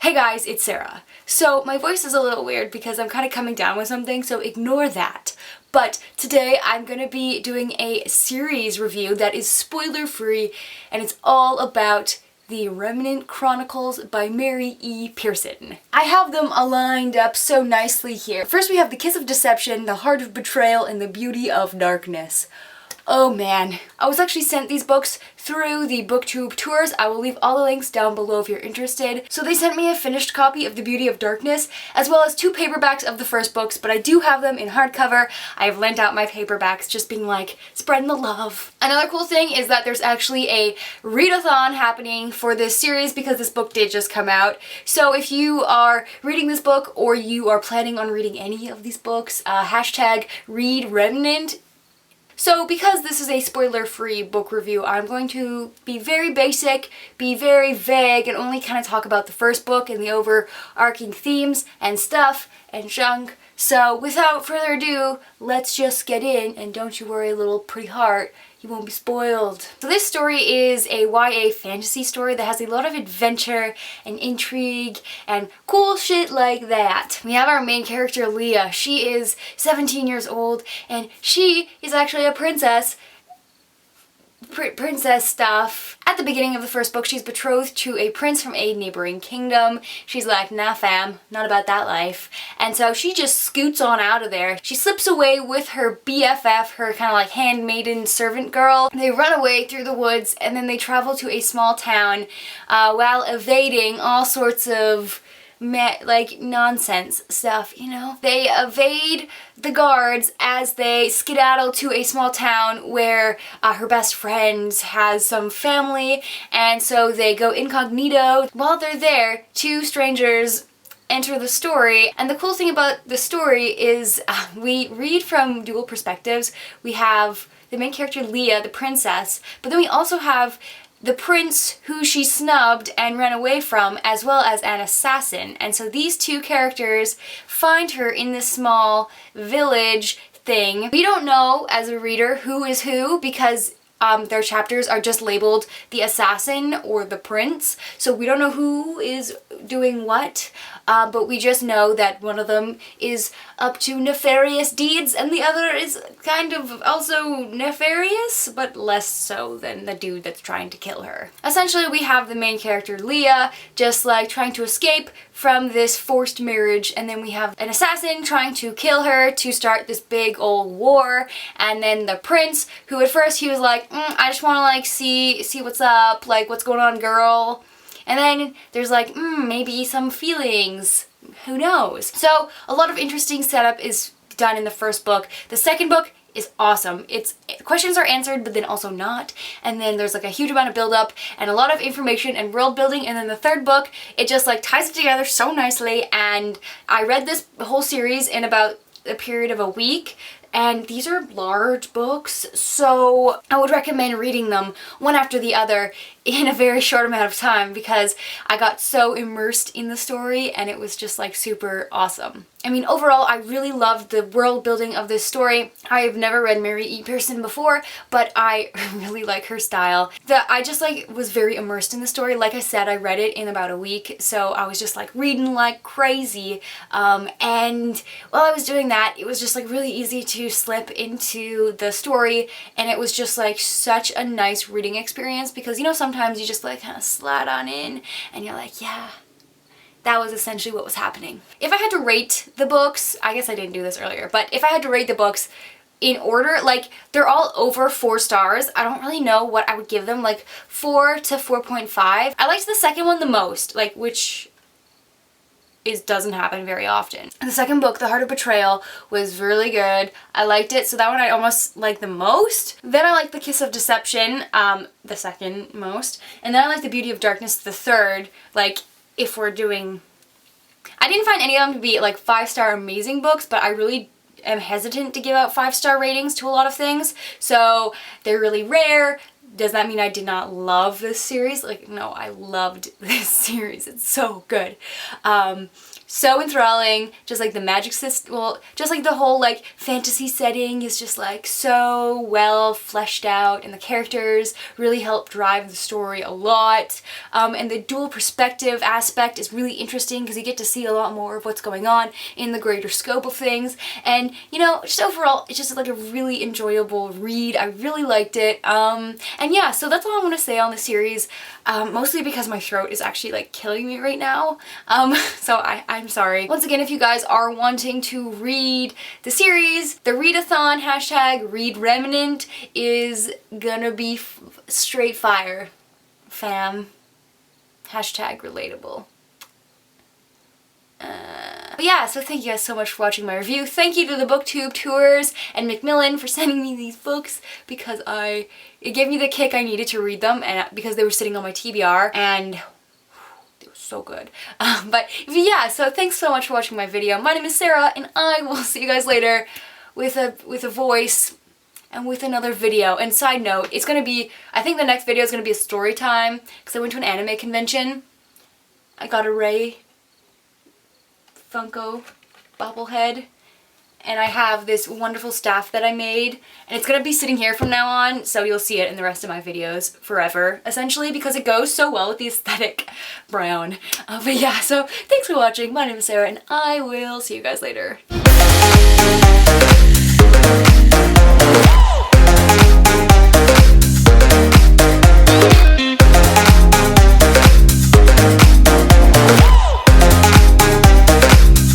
Hey guys, it's Sarah. So my voice is a little weird because I'm kind of coming down with something, so ignore that. But today I'm going to be doing a series review that is spoiler free, and it's all about the Remnant Chronicles by Mary E. Pearson. I have them aligned up so nicely here. First we have The Kiss of Deception, The Heart of Betrayal, and The Beauty of Darkness. Oh man, I was actually sent these books through the BookTube Tours. I will leave all the links down below if you're interested. So they sent me a finished copy of The Beauty of Darkness, as well as 2 paperbacks of the first books, but I do have them in hardcover. I have lent out my paperbacks, just being like, spreading the love. Another cool thing is that there's actually a ReadAthon happening for this series because this book did just come out. So if you are reading this book or you are planning on reading any of these books, hashtag ReadRemnant. So because this is a spoiler-free book review, I'm going to be very basic, be very vague, and only kind of talk about the first book and the overarching themes and stuff and junk. So without further ado, let's just get in, and don't you worry, little pretty heart, you won't be spoiled. So this story is a YA fantasy story that has a lot of adventure and intrigue and cool shit like that. We have our main character, Leah. She is 17 years old, and she is actually a princess. Princess stuff. At the beginning of the first book, she's betrothed to a prince from a neighboring kingdom. She's like, nah fam, not about that life. And so she just scoots on out of there. She slips away with her BFF, her kind of like handmaiden servant girl. They run away through the woods, and then they travel to a small town while evading all sorts of like nonsense stuff, you know? They evade the guards as they skedaddle to a small town where her best friend has some family, and so they go incognito. While they're there, 2 strangers enter the story, and the cool thing about the story is we read from dual perspectives. We have the main character Leah, the princess, but then we also have the prince who she snubbed and ran away from, as well as an assassin. And so these 2 characters find her in this small village thing. We don't know as a reader who is who because their chapters are just labeled the assassin or the prince, so we don't know who is doing what, but we just know that one of them is up to nefarious deeds and the other is kind of also nefarious, but less so than the dude that's trying to kill her. Essentially, we have the main character Leah just like trying to escape from this forced marriage, and then we have an assassin trying to kill her to start this big old war, and then the prince who at first he was like, I just want to like see what's up, like what's going on, girl. And then there's like, maybe some feelings, who knows? So a lot of interesting setup is done in the first book. The second book is awesome. Questions are answered, but then also not. And then there's like a huge amount of build-up and a lot of information and world building. And then the third book, it just like ties it together so nicely. And I read this whole series in about a period of a week. And these are large books, so I would recommend reading them one after the other in a very short amount of time because I got so immersed in the story and it was just like super awesome. I mean, overall, I really loved the world building of this story. I have never read Mary E. Pearson before, but I really like her style. I just like was very immersed in the story. Like I said, I read it in about a week, so I was just like reading like crazy. And while I was doing that, it was just like really easy to slip into the story, and it was just like such a nice reading experience because, you know, sometimes you just like kind of slide on in and you're like, yeah. That was essentially what was happening. If I had to rate the books, I guess I didn't do this earlier, but if I had to rate the books in order, like they're all over 4 stars. I don't really know what I would give them, like 4 to 4.5. I liked the second one the most, like which doesn't happen very often. The second book, The Heart of Betrayal, was really good. I liked it, so that one I almost liked the most. Then I liked The Kiss of Deception, the second most. And then I liked The Beauty of Darkness, the third, like if we're doing... I didn't find any of them to be like 5-star amazing books, but I really am hesitant to give out 5-star ratings to a lot of things, so they're really rare. Does that mean I did not love this series? Like, no, I loved this series. It's so good. so enthralling. Just like the magic system, well, just like the whole like fantasy setting is just like so well fleshed out, and the characters really help drive the story a lot. And the dual perspective aspect is really interesting because you get to see a lot more of what's going on in the greater scope of things. And you know, just overall, it's just like a really enjoyable read. I really liked it. And yeah, so that's all I want to say on the series. Mostly because my throat is actually like killing me right now. So I'm sorry. Once again, if you guys are wanting to read the series, the ReadAthon hashtag Read Remnant is gonna be straight fire, fam. Hashtag relatable. But yeah, so thank you guys so much for watching my review. Thank you to the BookTube Tours and Macmillan for sending me these books because it gave me the kick I needed to read them, and because they were sitting on my TBR and they were so good. But yeah, so thanks so much for watching my video. My name is Sarah, and I will see you guys later with a voice and with another video. And side note, it's gonna be, I think the next video is gonna be a story time because I went to an anime convention. I got a Ray Funko bobblehead, and I have this wonderful staff that I made, and it's gonna be sitting here from now on, so you'll see it in the rest of my videos forever, essentially, because it goes so well with the aesthetic brown. But yeah, so thanks for watching. My name is Sarah, and I will see you guys later.